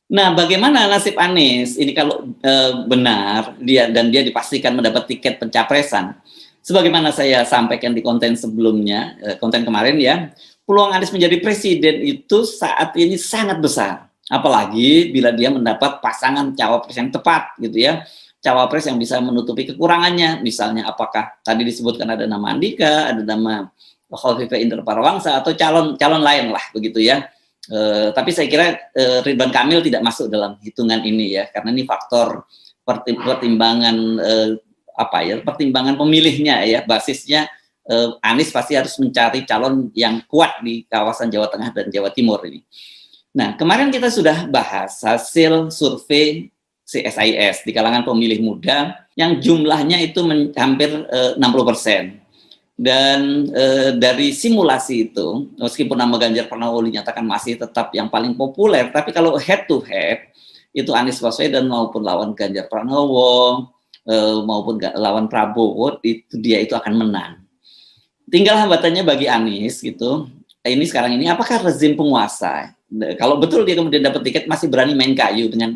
Nah, bagaimana nasib Anies ini kalau benar dia dipastikan mendapat tiket pencapresan? Sebagaimana saya sampaikan di konten sebelumnya, konten kemarin ya, peluang Anies menjadi presiden itu saat ini sangat besar. Apalagi bila dia mendapat pasangan cawapres yang tepat gitu ya. Cawapres yang bisa menutupi kekurangannya, misalnya apakah tadi disebutkan ada nama Andika, ada nama Khofifah Indar Parawansa atau calon lain lah begitu ya. Tapi saya kira Ridwan Kamil tidak masuk dalam hitungan ini ya, karena ini faktor pertimbangan pertimbangan pemilihnya ya, basisnya Anies pasti harus mencari calon yang kuat di kawasan Jawa Tengah dan Jawa Timur ini. Nah, kemarin kita sudah bahas hasil survei CSIS di kalangan pemilih muda yang jumlahnya itu hampir 60%. Dan dari simulasi itu, meskipun nama Ganjar Pranowo dinyatakan masih tetap yang paling populer, tapi kalau head to head, itu Anies Baswedan maupun lawan Ganjar Pranowo, maupun lawan Prabowo, dia itu akan menang. Tinggal hambatannya bagi Anies gitu, ini sekarang ini apakah rezim penguasa, kalau betul dia kemudian dapat tiket, masih berani main kayu dengan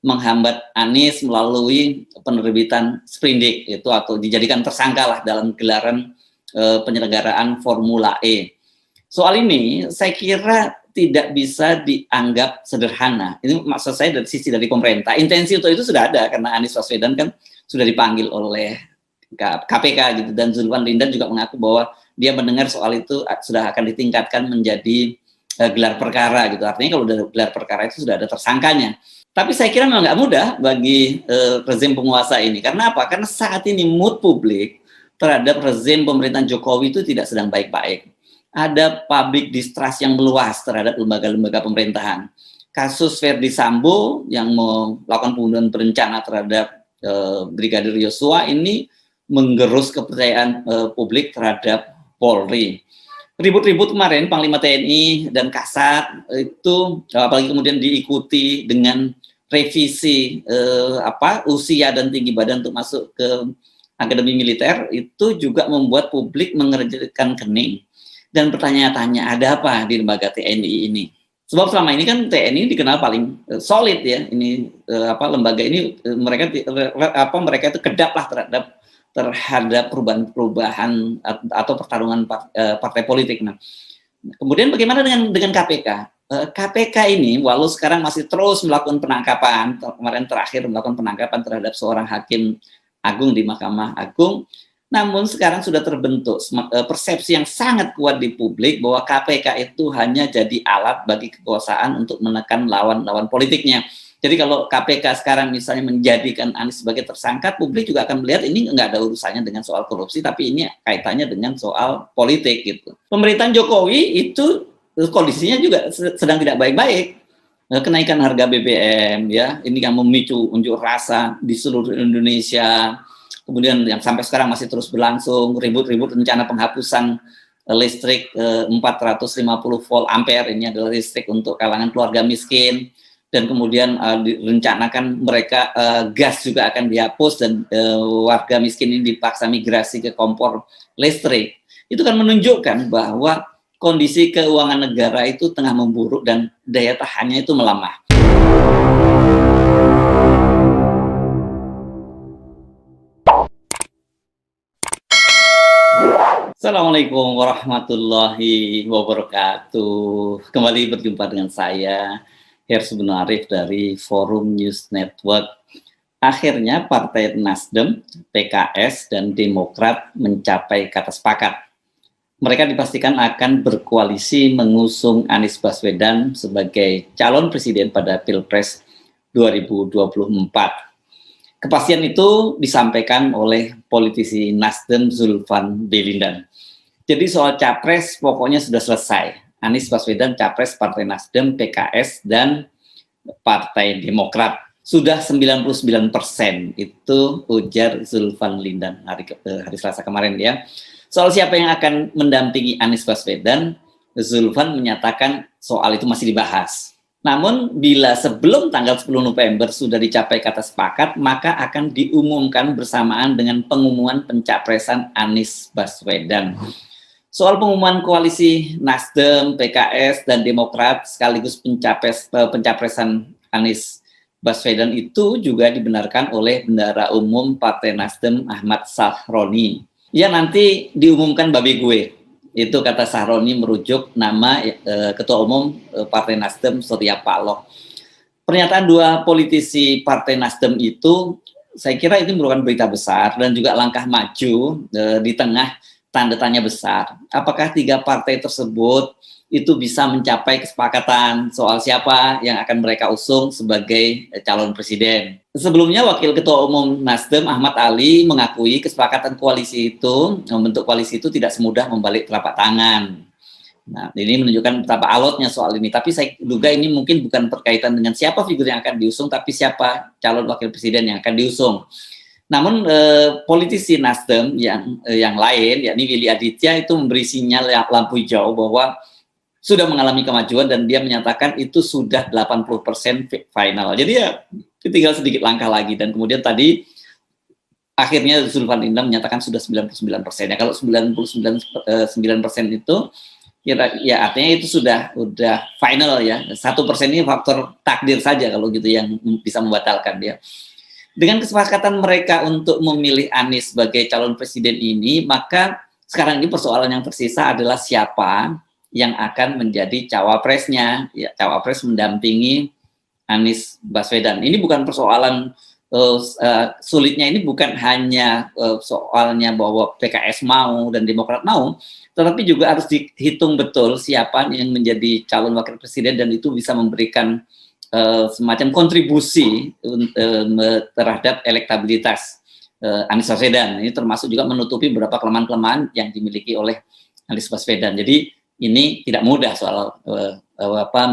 menghambat Anies melalui penerbitan sprindik itu, atau dijadikan tersangka lah dalam gelaran penyelenggaraan Formula E. Soal ini saya kira tidak bisa dianggap sederhana. Ini maksud saya dari sisi dari pemerintah. Intensi untuk itu sudah ada karena Anies Baswedan kan sudah dipanggil oleh KPK gitu, dan Zulfan Lindan juga mengaku bahwa dia mendengar soal itu sudah akan ditingkatkan menjadi gelar perkara gitu. Artinya kalau udah gelar perkara itu sudah ada tersangkanya. Tapi saya kira memang nggak mudah bagi rezim penguasa ini. Karena apa? Karena saat ini mood publik terhadap rezim pemerintahan Jokowi itu tidak sedang baik-baik. Ada public distrust yang meluas terhadap lembaga-lembaga pemerintahan. Kasus Verdi Sambo yang melakukan pembunuhan berencana terhadap Brigadir Yosua ini menggerus kepercayaan publik terhadap Polri. Ribut-ribut kemarin Panglima TNI dan Kasat itu apalagi kemudian diikuti dengan revisi usia dan tinggi badan untuk masuk ke Akademi Militer, itu juga membuat publik mengerjakan kening dan bertanya-tanya ada apa di lembaga TNI ini. Sebab selama ini kan TNI dikenal paling solid ya. Ini lembaga ini mereka itu kedap lah terhadap perubahan atau pertarungan partai politik. Nah, kemudian bagaimana dengan KPK? KPK ini walau sekarang masih terus melakukan penangkapan, kemarin terakhir melakukan penangkapan terhadap seorang hakim agung di Mahkamah Agung, namun sekarang sudah terbentuk persepsi yang sangat kuat di publik bahwa KPK itu hanya jadi alat bagi kekuasaan untuk menekan lawan-lawan politiknya. Jadi kalau KPK sekarang misalnya menjadikan Anies sebagai tersangka, publik juga akan melihat ini nggak ada urusannya dengan soal korupsi, tapi ini kaitannya dengan soal politik gitu. Pemerintahan Jokowi itu kondisinya juga sedang tidak baik-baik. Kenaikan harga BBM ya, ini yang memicu unjuk rasa di seluruh Indonesia. Kemudian yang sampai sekarang masih terus berlangsung, ribut-ribut rencana penghapusan listrik 450 volt ampere, ini adalah listrik untuk kalangan keluarga miskin. Dan kemudian direncanakan mereka gas juga akan dihapus dan warga miskin ini dipaksa migrasi ke kompor listrik. Itu kan menunjukkan bahwa kondisi keuangan negara itu tengah memburuk dan daya tahannya itu melemah. Assalamualaikum warahmatullahi wabarakatuh. Kembali berjumpa dengan saya, Hersubun Arif dari Forum News Network. Akhirnya Partai Nasdem, PKS, dan Demokrat mencapai kata sepakat. Mereka dipastikan akan berkoalisi mengusung Anies Baswedan sebagai calon presiden pada Pilpres 2024. Kepastian itu disampaikan oleh politisi Nasdem Zulfan Belindan. Jadi soal capres pokoknya sudah selesai. Anies Baswedan capres Partai Nasdem, PKS, dan Partai Demokrat. Sudah 99% itu ujar Zulfan Lindan hari Selasa kemarin ya. Soal siapa yang akan mendampingi Anies Baswedan, Zulfan menyatakan soal itu masih dibahas. Namun bila sebelum tanggal 10 November sudah dicapai kata sepakat, maka akan diumumkan bersamaan dengan pengumuman pencapresan Anies Baswedan. Soal pengumuman koalisi Nasdem, PKS, dan Demokrat sekaligus pencapresan Anies Baswedan itu juga dibenarkan oleh Bendahara Umum Partai Nasdem Ahmad Sahroni. Ya nanti diumumkan babi gue. Itu kata Sahroni merujuk nama Ketua Umum Partai Nasdem Surya Paloh. Pernyataan dua politisi Partai Nasdem itu saya kira itu merupakan berita besar dan juga langkah maju di tengah tanda tanya besar. Apakah tiga partai tersebut itu bisa mencapai kesepakatan soal siapa yang akan mereka usung sebagai calon presiden. Sebelumnya Wakil Ketua Umum Nasdem Ahmad Ali mengakui kesepakatan koalisi itu, membentuk koalisi itu tidak semudah membalik telapak tangan. Nah, ini menunjukkan betapa alotnya soal ini. Tapi saya duga ini mungkin bukan berkaitan dengan siapa figur yang akan diusung, tapi siapa calon wakil presiden yang akan diusung. Namun politisi Nasdem yang lain, yakni Willy Aditya itu memberi sinyal lampu hijau bahwa sudah mengalami kemajuan dan dia menyatakan itu sudah 80% final. Jadi ya tinggal sedikit langkah lagi dan kemudian tadi akhirnya Zulfan Indra menyatakan sudah 99%. Ya kalau 99% itu ya artinya itu sudah final ya. 1% ini faktor takdir saja kalau gitu yang bisa membatalkan dia. Dengan kesepakatan mereka untuk memilih Anies sebagai calon presiden ini, maka sekarang ini persoalan yang tersisa adalah siapa yang akan menjadi cawapresnya, ya cawapres mendampingi Anies Baswedan. Ini bukan persoalan sulitnya, ini bukan hanya soalnya bahwa PKS mau dan Demokrat mau, tetapi juga harus dihitung betul siapa yang menjadi calon wakil presiden dan itu bisa memberikan semacam kontribusi terhadap elektabilitas Anies Baswedan. Ini termasuk juga menutupi beberapa kelemahan-kelemahan yang dimiliki oleh Anies Baswedan. Jadi ini tidak mudah soal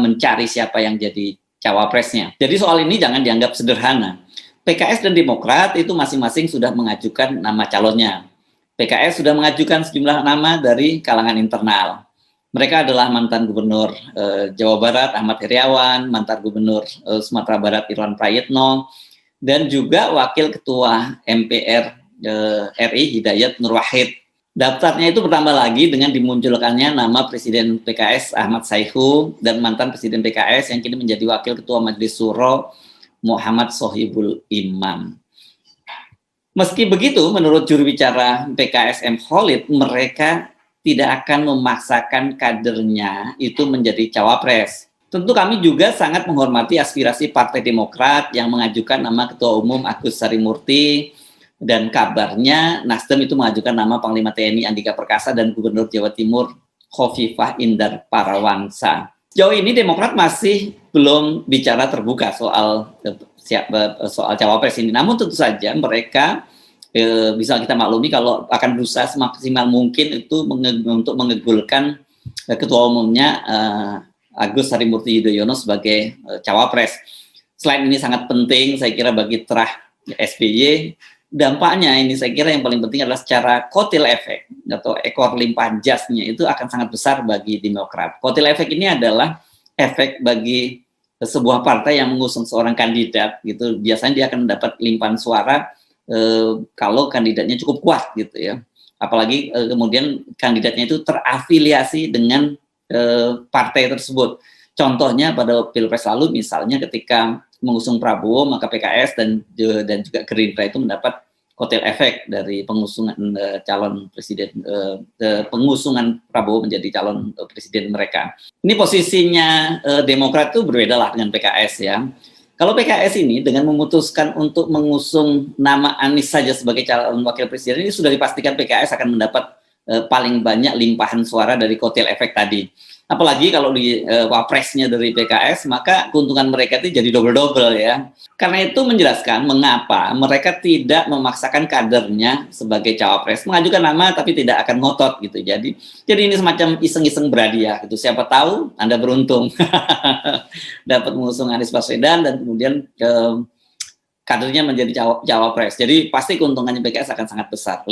mencari siapa yang jadi cawapresnya. Jadi soal ini jangan dianggap sederhana. PKS dan Demokrat itu masing-masing sudah mengajukan nama calonnya. PKS sudah mengajukan sejumlah nama dari kalangan internal. Mereka adalah mantan gubernur Jawa Barat Ahmad Heriawan, mantan gubernur Sumatera Barat Irwan Prayitno, dan juga wakil ketua MPR RI Hidayat Nur Wahid. Daftarnya itu bertambah lagi dengan dimunculkannya nama Presiden PKS Ahmad Saihu dan mantan Presiden PKS yang kini menjadi Wakil Ketua Majelis Syuro Muhammad Sohibul Imam. Meski begitu, menurut juru bicara PKS M. Khalid, mereka tidak akan memaksakan kadernya itu menjadi cawapres. Tentu kami juga sangat menghormati aspirasi Partai Demokrat yang mengajukan nama Ketua Umum Agus Harimurti, dan kabarnya Nasdem itu mengajukan nama Panglima TNI Andika Perkasa dan Gubernur Jawa Timur Khofifah Indar Parawansa. Sejauh ini Demokrat masih belum bicara terbuka soal cawapres ini. Namun tentu saja mereka bisa kita maklumi kalau akan berusaha semaksimal mungkin itu untuk mengegulkan ketua umumnya Agus Harimurti Yudhoyono sebagai cawapres. Selain ini sangat penting saya kira bagi terah SBY, dampaknya ini saya kira yang paling penting adalah secara kotil efek atau ekor limpah jasnya itu akan sangat besar bagi Demokrat. Kotil efek ini adalah efek bagi sebuah partai yang mengusung seorang kandidat gitu. Biasanya dia akan mendapat limpahan suara kalau kandidatnya cukup kuat gitu ya. Apalagi kemudian kandidatnya itu terafiliasi dengan partai tersebut. Contohnya pada Pilpres lalu misalnya ketika mengusung Prabowo, maka PKS dan juga Gerindra itu mendapat kotel efek dari pengusungan calon presiden, pengusungan Prabowo menjadi calon presiden mereka. Ini posisinya Demokrat itu berbeda lah dengan PKS ya. Kalau PKS ini dengan memutuskan untuk mengusung nama Anies saja sebagai calon wakil presiden, ini sudah dipastikan PKS akan mendapat paling banyak limpahan suara dari kotel efek tadi. Apalagi kalau di wapresnya dari PKS, maka keuntungan mereka itu jadi double-double ya. Karena itu menjelaskan mengapa mereka tidak memaksakan kadernya sebagai cawapres, mengajukan nama tapi tidak akan ngotot gitu. Jadi ini semacam iseng-iseng berhadiah gitu. Siapa tahu Anda beruntung dapat mengusung Anies Baswedan dan kemudian kadernya menjadi cawapres. Jadi pasti keuntungannya PKS akan sangat besar.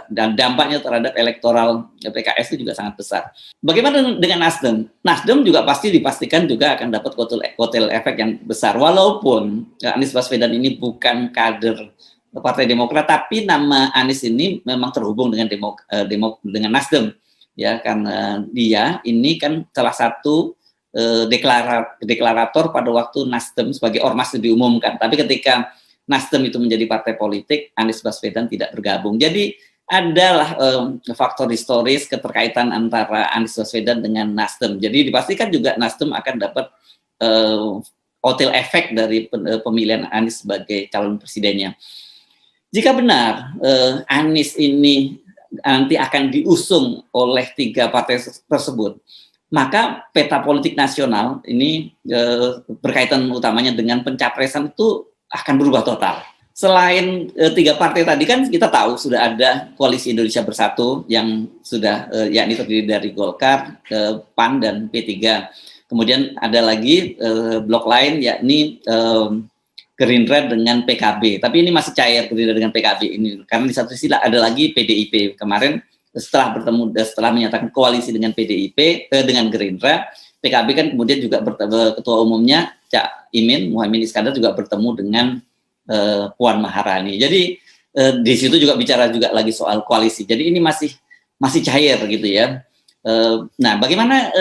Dan dampaknya terhadap elektoral PKS itu juga sangat besar. Bagaimana dengan Nasdem? Nasdem juga pasti dipastikan juga akan dapat kotel efek yang besar. Walaupun Anies Baswedan ini bukan kader Partai Demokrat, tapi nama Anies ini memang terhubung dengan dengan Nasdem. Ya, karena dia ini kan salah satu deklarator pada waktu Nasdem sebagai ormas itu diumumkan. Tapi ketika Nasdem itu menjadi partai politik, Anies Baswedan tidak bergabung. Jadi adalah faktor historis keterkaitan antara Anies Baswedan dengan Nasdem. Jadi dipastikan juga Nasdem akan dapat kotel efek dari pemilihan Anies sebagai calon presidennya. Jika benar Anies ini nanti akan diusung oleh 3 partai tersebut, maka peta politik nasional ini berkaitan utamanya dengan pencapresan itu akan berubah total. Selain 3 partai tadi kan kita tahu sudah ada Koalisi Indonesia Bersatu yang sudah yakni terdiri dari Golkar, PAN dan P3. Kemudian ada lagi blok lain yakni Gerindra dengan PKB. Tapi ini masih cair Gerindra dengan PKB ini karena di satu sisi ada lagi PDIP. Kemarin setelah menyatakan koalisi dengan PDIP dengan Gerindra, PKB kan kemudian juga ketua umumnya Cak Imin Muhaimin Iskandar juga bertemu dengan Puan Maharani. Jadi di situ juga bicara juga lagi soal koalisi. Jadi ini masih cair gitu ya. Nah, bagaimana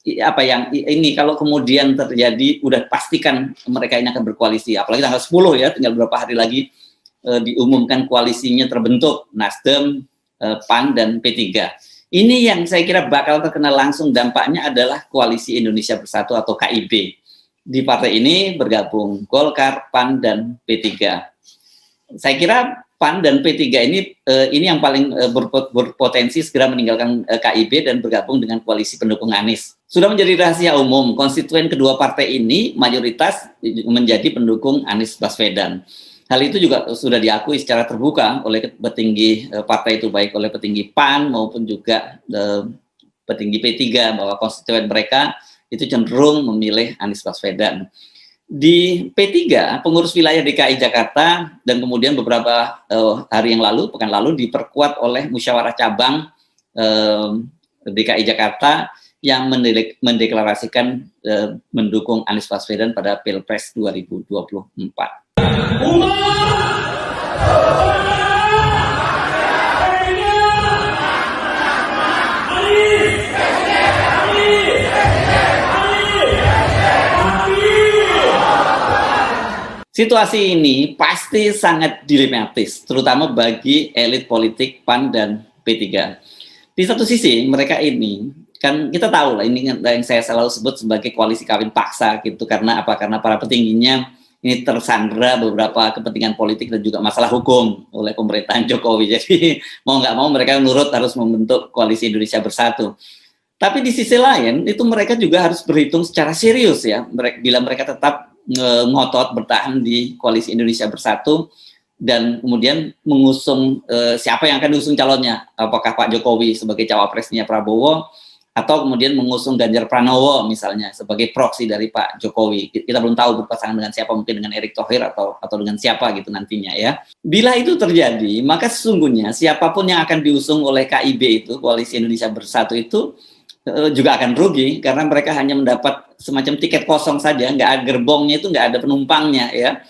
apa yang ini kalau kemudian terjadi udah pastikan mereka ini akan berkoalisi, apalagi tanggal 10 ya, tinggal beberapa hari lagi diumumkan koalisinya terbentuk Nasdem, PAN dan P3. Ini yang saya kira bakal terkena langsung dampaknya adalah Koalisi Indonesia Bersatu atau KIB. Di partai ini bergabung Golkar, PAN dan P3. Saya kira PAN dan P3 ini yang paling berpotensi segera meninggalkan KIB dan bergabung dengan koalisi pendukung Anies. Sudah menjadi rahasia umum, konstituen kedua partai ini mayoritas menjadi pendukung Anies Baswedan. Hal itu juga sudah diakui secara terbuka oleh petinggi partai itu, baik oleh petinggi PAN maupun juga petinggi P3, bahwa konstituen mereka itu cenderung memilih Anies Baswedan. Di P3, pengurus wilayah DKI Jakarta dan kemudian beberapa hari yang lalu, pekan lalu diperkuat oleh musyawarah cabang DKI Jakarta yang mendeklarasikan mendukung Anies Baswedan pada Pilpres 2024. Situasi ini pasti sangat dilematis, terutama bagi elit politik PAN dan P3. Di satu sisi, mereka ini, kan kita tahu lah, ini yang saya selalu sebut sebagai koalisi kawin paksa gitu, karena apa? Karena para petingginya ini tersandra beberapa kepentingan politik dan juga masalah hukum oleh pemerintahan Jokowi. Jadi mau nggak mau mereka nurut harus membentuk Koalisi Indonesia Bersatu. Tapi di sisi lain, itu mereka juga harus berhitung secara serius ya, bila mereka tetap ngotot bertahan di Koalisi Indonesia Bersatu dan kemudian mengusung siapa yang akan diusung calonnya, apakah Pak Jokowi sebagai cawapresnya Prabowo atau kemudian mengusung Ganjar Pranowo misalnya sebagai proksi dari Pak Jokowi. Kita belum tahu berpasangan dengan siapa, mungkin dengan Erick Thohir atau dengan siapa gitu nantinya ya. Bila itu terjadi, maka sesungguhnya siapapun yang akan diusung oleh KIB itu, Koalisi Indonesia Bersatu itu juga akan rugi karena mereka hanya mendapat semacam tiket kosong saja, nggak ada gerbongnya, itu nggak ada penumpangnya ya.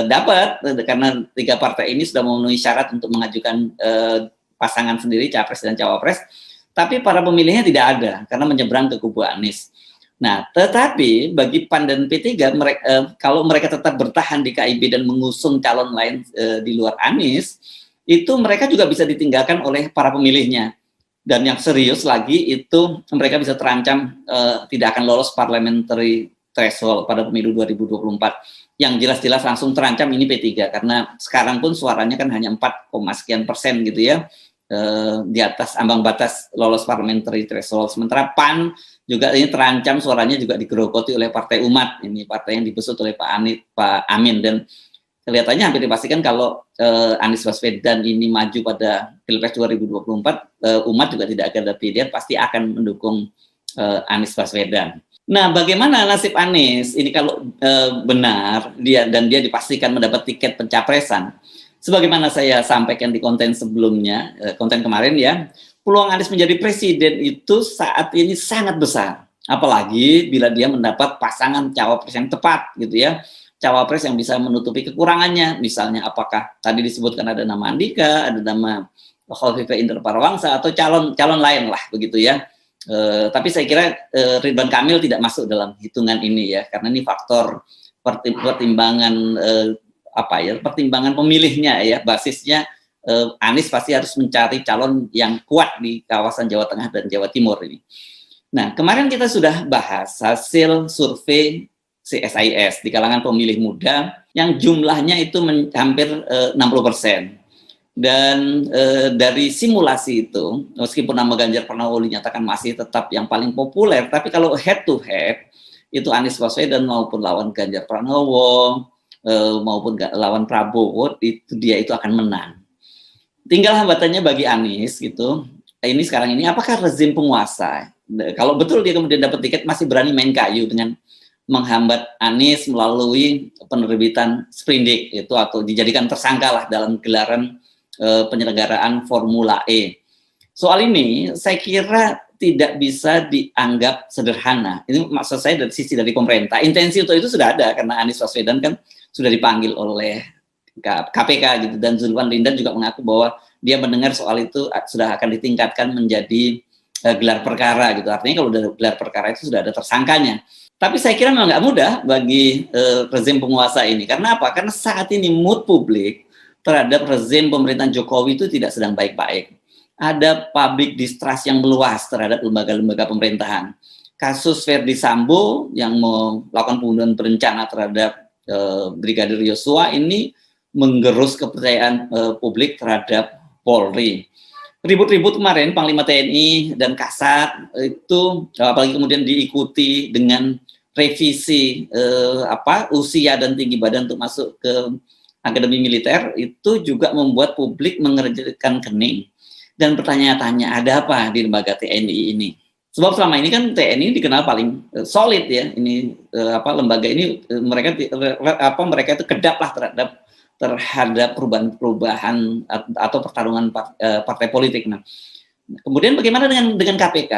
Dapat karena 3 partai ini sudah memenuhi syarat untuk mengajukan pasangan sendiri capres dan cawapres, tapi para pemilihnya tidak ada karena menyeberang ke kubu Anies. Nah, tetapi bagi PAN dan P3 kalau mereka tetap bertahan di KIB dan mengusung calon lain di luar Anies, itu mereka juga bisa ditinggalkan oleh para pemilihnya. Dan yang serius lagi itu mereka bisa terancam tidak akan lolos parliamentary threshold pada pemilu 2024. Yang jelas-jelas langsung terancam ini P3 karena sekarang pun suaranya kan hanya 4,sekian persen gitu ya, di atas ambang batas lolos parliamentary threshold. Sementara PAN juga ini terancam suaranya juga digerogoti oleh Partai Umat, ini partai yang dibesut oleh Pak Amin, dan kelihatannya hampir dipastikan kalau Anies Baswedan ini maju pada Pilpres 2024, umat juga tidak akan ada pilihan, pasti akan mendukung Anies Baswedan. Nah, bagaimana nasib Anies ini kalau benar dia dipastikan mendapat tiket pencapresan? Sebagaimana saya sampaikan di konten sebelumnya, konten kemarin ya, peluang Anies menjadi presiden itu saat ini sangat besar. Apalagi bila dia mendapat pasangan cawapres yang tepat gitu ya. Cawapres yang bisa menutupi kekurangannya, misalnya apakah tadi disebutkan ada nama Andika, ada nama Khofifah Indar Parawangsa atau calon lain lah begitu ya. Tapi saya kira Ridwan Kamil tidak masuk dalam hitungan ini ya, karena ini faktor pertimbangan pertimbangan pemilihnya ya, basisnya Anies pasti harus mencari calon yang kuat di kawasan Jawa Tengah dan Jawa Timur ini. Nah, kemarin kita sudah bahas hasil survei CSIS di kalangan pemilih muda yang jumlahnya itu hampir 60%. Dan dari simulasi itu, meskipun nama Ganjar Pranowo dinyatakan masih tetap yang paling populer, tapi kalau head to head, itu Anies Baswedan maupun lawan Ganjar Pranowo, maupun lawan Prabowo, dia itu akan menang. Tinggal hambatannya bagi Anies gitu, ini sekarang ini apakah rezim penguasa, kalau betul dia kemudian dapat tiket, masih berani main kayu dengan menghambat Anies melalui penerbitan sprindik itu, atau dijadikan tersangka lah dalam gelaran penyelenggaraan Formula E. Soal ini saya kira tidak bisa dianggap sederhana. Ini maksud saya dari sisi dari pemerintah. Intensi untuk itu sudah ada karena Anies Baswedan kan sudah dipanggil oleh KPK gitu, dan Zulfan Lindan juga mengaku bahwa dia mendengar soal itu sudah akan ditingkatkan menjadi gelar perkara gitu. Artinya kalau udah gelar perkara itu sudah ada tersangkanya. Tapi saya kira memang nggak mudah bagi rezim penguasa ini. Karena apa? Karena saat ini mood publik terhadap rezim pemerintahan Jokowi itu tidak sedang baik-baik. Ada public distrust yang meluas terhadap lembaga-lembaga pemerintahan. Kasus Verdi Sambo yang melakukan pembunuhan berencana terhadap Brigadir Yosua ini menggerus kepercayaan publik terhadap Polri. Ribut-ribut kemarin Panglima TNI dan Kasat itu apalagi kemudian diikuti dengan revisi usia dan tinggi badan untuk masuk ke akademi militer, itu juga membuat publik mengerjekkan kening dan bertanya-tanya ada apa di lembaga TNI ini. Sebab selama ini kan TNI dikenal paling solid ya. Ini lembaga ini mereka itu kedap lah terhadap perubahan atau pertarungan partai politik. Nah, kemudian bagaimana dengan KPK?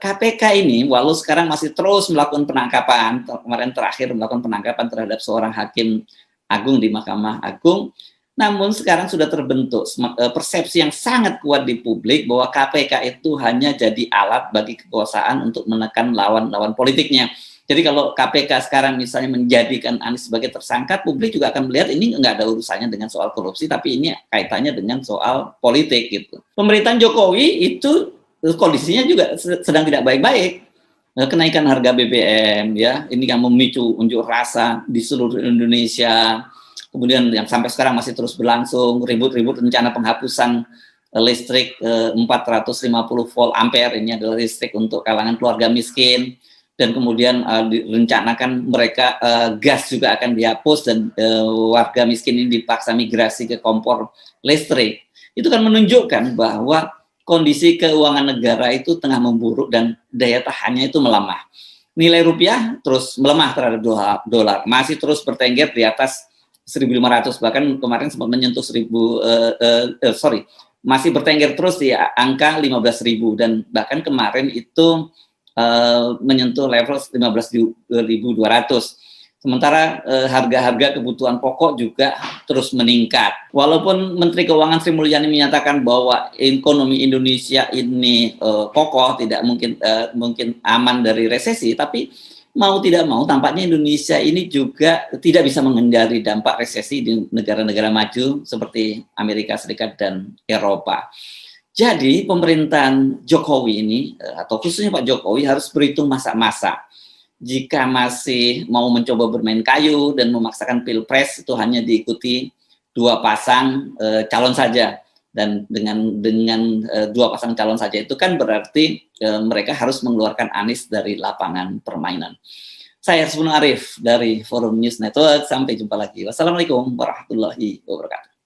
KPK ini walau sekarang masih terus melakukan penangkapan, kemarin terakhir melakukan penangkapan terhadap seorang hakim agung di Mahkamah Agung, namun sekarang sudah terbentuk persepsi yang sangat kuat di publik bahwa KPK itu hanya jadi alat bagi kekuasaan untuk menekan lawan-lawan politiknya. Jadi kalau KPK sekarang misalnya menjadikan Anies sebagai tersangka, publik juga akan melihat ini nggak ada urusannya dengan soal korupsi, tapi ini kaitannya dengan soal politik gitu. Pemerintahan Jokowi itu kondisinya juga sedang tidak baik-baik. Kenaikan harga BBM ya, ini yang memicu unjuk rasa di seluruh Indonesia. Kemudian yang sampai sekarang masih terus berlangsung, ribut-ribut rencana penghapusan listrik 450 volt ampere, ini adalah listrik untuk kalangan keluarga miskin. Dan kemudian direncanakan mereka gas juga akan dihapus dan warga miskin ini dipaksa migrasi ke kompor listrik. Itu kan menunjukkan bahwa kondisi keuangan negara itu tengah memburuk dan daya tahannya itu melemah. Nilai rupiah terus melemah terhadap dolar, masih terus bertengger di atas 1.500, bahkan kemarin sempat menyentuh masih bertengger terus di angka 15.000, dan bahkan kemarin itu menyentuh level 15.200. Sementara harga-harga kebutuhan pokok juga terus meningkat. Walaupun Menteri Keuangan Sri Mulyani menyatakan bahwa ekonomi Indonesia ini kokoh, tidak mungkin aman dari resesi, tapi mau tidak mau tampaknya Indonesia ini juga tidak bisa menghindari dampak resesi di negara-negara maju seperti Amerika Serikat dan Eropa. Jadi pemerintahan Jokowi ini, atau khususnya Pak Jokowi, harus berhitung masa-masa. Jika masih mau mencoba bermain kayu dan memaksakan pilpres itu hanya diikuti dua pasang calon saja, dan dengan dua pasang calon saja itu kan berarti mereka harus mengeluarkan Anies dari lapangan permainan. Saya Hasbun Arif dari Forum News Network. Sampai jumpa lagi. Wassalamualaikum warahmatullahi wabarakatuh.